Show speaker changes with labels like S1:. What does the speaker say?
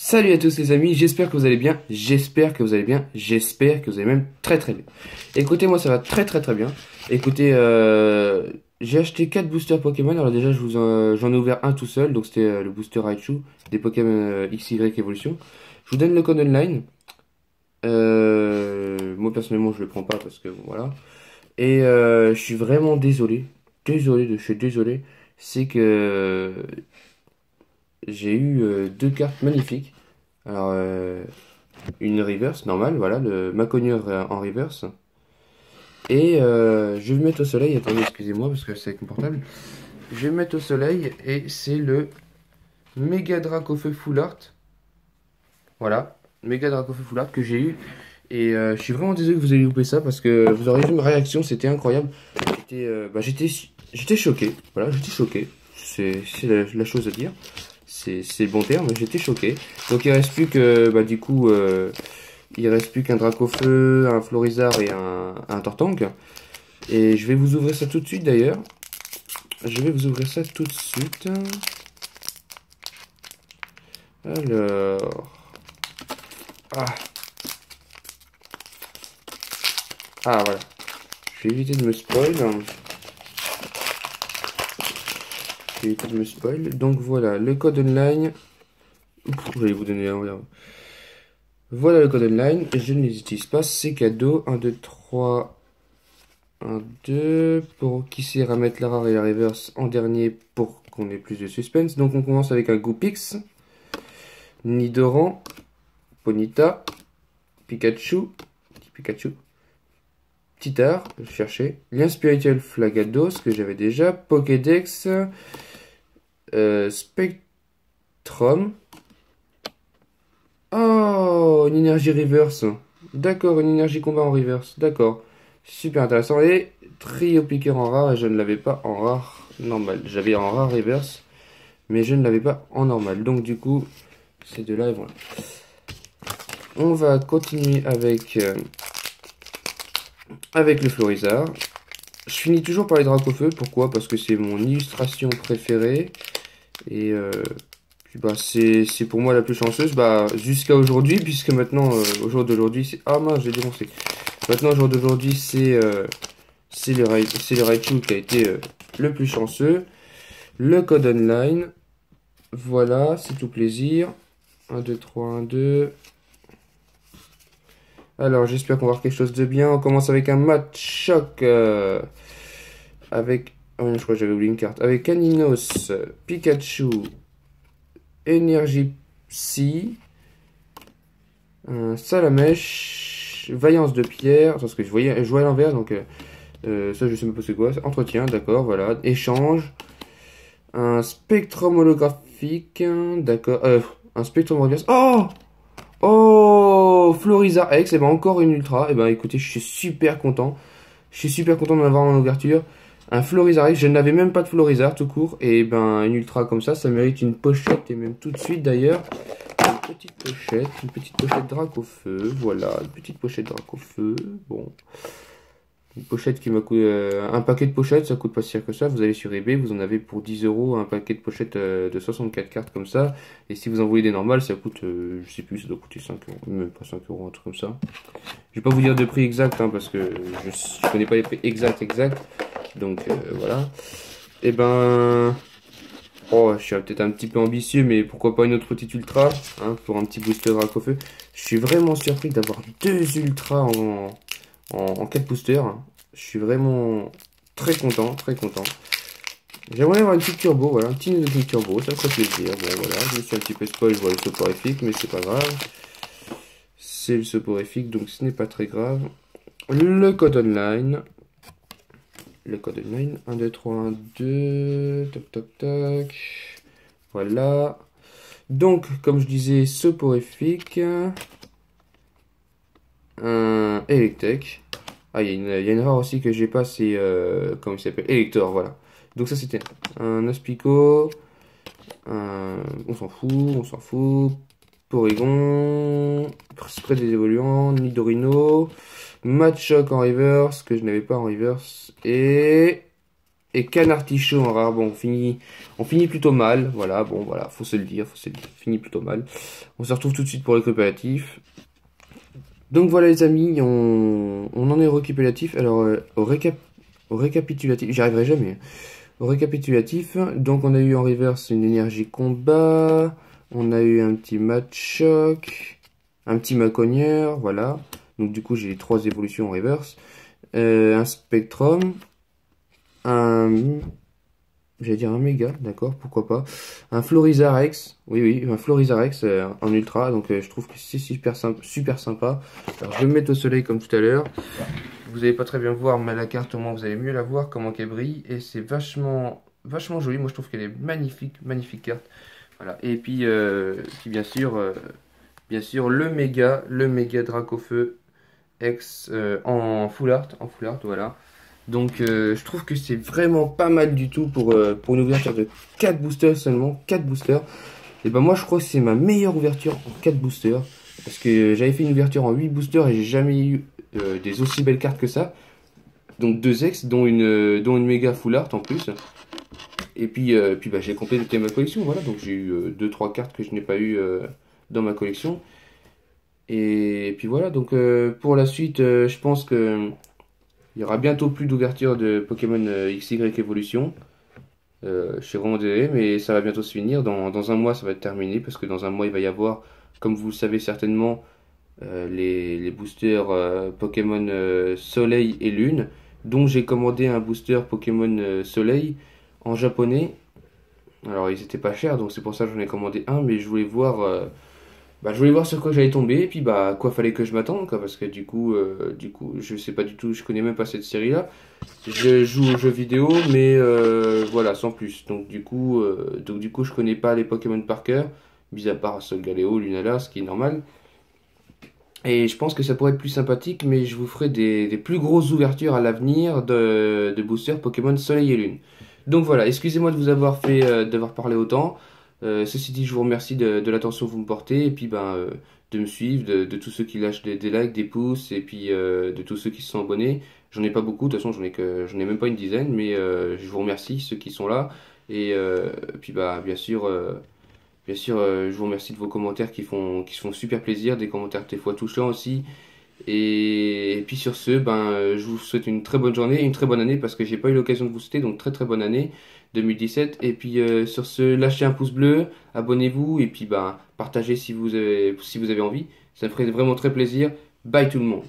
S1: Salut à tous les amis, j'espère que vous allez bien, j'espère que vous allez bien, j'espère que vous allez même très très bien. Écoutez, moi ça va très très très bien. Écoutez, j'ai acheté 4 boosters Pokémon, alors déjà j'en ai ouvert un tout seul, donc c'était le booster Raichu des Pokémon XY Evolution. Je vous donne le code online. Moi personnellement je le prends pas parce que bon, voilà. Et je suis vraiment désolé, je suis désolé, c'est que j'ai eu deux cartes magnifiques. Alors, une reverse normale, voilà, le Maconieur en reverse. Et je vais le mettre au soleil, attendez, excusez-moi parce que c'est confortable. Je vais le mettre au soleil et c'est le Mega Dracofeu Full Art. Voilà, Mega Dracofeu Full Art que j'ai eu. Et je suis vraiment désolé que vous ayez loupé ça parce que vous aurez vu ma réaction, c'était incroyable. J'étais choqué, voilà, j'étais choqué. C'est la chose à dire. C'est le bon terme, j'étais choqué. Donc il reste plus que, bah du coup, il reste plus qu'un Dracofeu, un Florizard et un Tortank. Et je vais vous ouvrir ça tout de suite d'ailleurs. Je vais vous ouvrir ça tout de suite. Alors... Ah, ah voilà. Je vais éviter de me spoil. Je vais éviter de me spoil. Donc voilà, le code online. Je vais vous donner un... Voilà le code online. Je ne les utilise pas. C'est cadeau. 1, 2, 3... 1, 2, pour qui sait remettre la rare et la reverse en dernier pour qu'on ait plus de suspense. Donc on commence avec un Goupix, Nidoran, Ponyta, Pikachu, Titar, je cherchais, Lien spirituel Flagados que j'avais déjà, Pokédex, Spectrum. Oh, une énergie reverse. D'accord, une énergie combat en reverse. D'accord. Super intéressant. Et trio piqueur en rare, et je ne l'avais pas en rare normal. J'avais en rare reverse, mais je ne l'avais pas en normal. Donc du coup, ces deux-là, voilà. On va continuer avec le Florizard. Je finis toujours par les Dracofeu. Pourquoi? Parce que c'est mon illustration préférée. Et puis bah, c'est pour moi la plus chanceuse. Bah, jusqu'à aujourd'hui, puisque maintenant, au jour d'aujourd'hui, c'est... Ah mince, j'ai dénoncé. Maintenant, au jour d'aujourd'hui, c'est le Raichu qui a été le plus chanceux. Le code online. Voilà, c'est tout plaisir. 1, 2, 3, 1, 2. Alors, j'espère qu'on va voir quelque chose de bien. On commence avec un match choc. Avec... Oh, je crois que j'avais oublié une carte. Avec Caninos, Pikachu, Énergie Psy, Salamèche, Vaillance de Pierre. Parce que je voyais à l'envers, donc ça je sais même pas c'est quoi. Entretien, d'accord, voilà. Échange. Un spectrum holographique, d'accord. Un spectrum holographique. Oh! Oh! Florizard X, et ben encore une ultra. Et ben écoutez, je suis super content. Je suis super content d'en avoir en ouverture. Un Florizard X, je n'avais même pas de Florizard tout court. Et ben une ultra comme ça mérite une pochette. Et même tout de suite d'ailleurs. Une petite pochette Dracofeu. Voilà, une petite pochette Dracofeu. Bon. Une pochette qui m'a coûté... un paquet de pochettes, ça coûte pas si cher que ça. Vous allez sur eBay, vous en avez pour 10 € un paquet de pochettes de 64 cartes comme ça. Et si vous envoyez des normales, ça coûte, je sais plus, ça doit coûter 5 €. Même pas 5 €, un truc comme ça. Je vais pas vous dire de prix exact, hein, parce que je connais pas les prix exacts. Donc voilà. Et ben... Oh, je suis peut-être un petit peu ambitieux, mais pourquoi pas une autre petite ultra, hein, pour un petit booster Dracofeu. Je suis vraiment surpris d'avoir deux ultras en 4 boosters. Je suis vraiment très content, très content. J'aimerais avoir une petite turbo, voilà, un petit une turbo, ça me ferait plaisir. Bon voilà, je me suis un petit peu spoil, je vois le soporifique, mais c'est pas grave. C'est le soporifique, donc ce n'est pas très grave. Le code online. Le code online, 1, 2, 3, 1, 2, toc, toc, toc. Voilà. Donc, comme je disais, soporifique. Un Electek. Ah, il y a une rare aussi que j'ai pas, c'est... comment il s'appelle? Elector, voilà. Donc ça, c'était un Aspico. On s'en fout. Porygon. Spray des évoluants. Nidorino. Matchok en reverse, que je n'avais pas en reverse. Et... et Canartichaud en rare. Bon, on finit plutôt mal. Voilà, bon, voilà, faut se le dire, on finit plutôt mal. On se retrouve tout de suite pour les coopératifs. Donc voilà les amis, on en est au récapitulatif. Alors, au récapitulatif, j'y arriverai jamais. Au récapitulatif, donc on a eu en reverse une énergie combat. On a eu un petit match choc. Un petit macogneur, voilà. Donc du coup j'ai les 3 évolutions en reverse. Un Spectrum. J'allais dire un méga, d'accord, pourquoi pas. Un Florizarex, oui, un Florizarex en ultra, donc je trouve que c'est super sympa. Alors je vais me mettre au soleil comme tout à l'heure. Vous n'allez pas très bien voir, mais la carte au moins vous allez mieux la voir, comment qu'elle brille. Et c'est vachement joli, moi je trouve qu'elle est magnifique carte. Voilà, et puis, bien sûr le méga Dracofeu X en full art, voilà. Donc je trouve que c'est vraiment pas mal du tout pour une ouverture de 4 boosters seulement, 4 boosters. Et ben moi je crois que c'est ma meilleure ouverture en 4 boosters. Parce que j'avais fait une ouverture en 8 boosters et j'ai jamais eu des aussi belles cartes que ça. Donc 2 ex, dont une méga full art en plus. Et puis bah, j'ai complété ma collection, voilà. Donc j'ai eu 2-3 cartes que je n'ai pas eu dans ma collection. Et puis voilà, donc pour la suite, je pense que il y aura bientôt plus d'ouverture de Pokémon XY Evolution. Je suis vraiment désolé, mais ça va bientôt se finir. Dans un mois, ça va être terminé, parce que dans un mois, il va y avoir, comme vous le savez certainement, les boosters Pokémon Soleil et Lune, dont j'ai commandé un booster Pokémon Soleil en japonais. Alors, ils étaient pas chers, donc c'est pour ça que j'en ai commandé un, mais je voulais voir je voulais voir sur quoi j'allais tomber, et puis bah quoi fallait que je m'attende, quoi, parce que du coup je sais pas du tout, je connais même pas cette série là. Je joue aux jeux vidéo, mais voilà, sans plus. Donc du coup je connais pas les Pokémon par cœur, mis à part Solgaleo, Lunala, ce qui est normal. Et je pense que ça pourrait être plus sympathique, mais je vous ferai des plus grosses ouvertures à l'avenir de boosters Pokémon Soleil et Lune. Donc voilà, excusez-moi de vous avoir d'avoir parlé autant. Ceci dit, je vous remercie de l'attention que vous me portez, et puis de me suivre, de tous ceux qui lâchent des likes, des pouces, et puis de tous ceux qui se sont abonnés. J'en ai pas beaucoup, de toute façon j'en ai même pas une dizaine, mais je vous remercie ceux qui sont là. Et puis bah bien sûr, je vous remercie de vos commentaires qui font super plaisir, des commentaires des fois touchants aussi. Et puis sur ce, je vous souhaite une très bonne journée, une très bonne année, parce que j'ai pas eu l'occasion de vous souhaiter, donc très bonne année 2017. Et puis sur ce, lâchez un pouce bleu, abonnez-vous, et puis partagez si vous avez envie. Ça me ferait vraiment très plaisir. Bye tout le monde.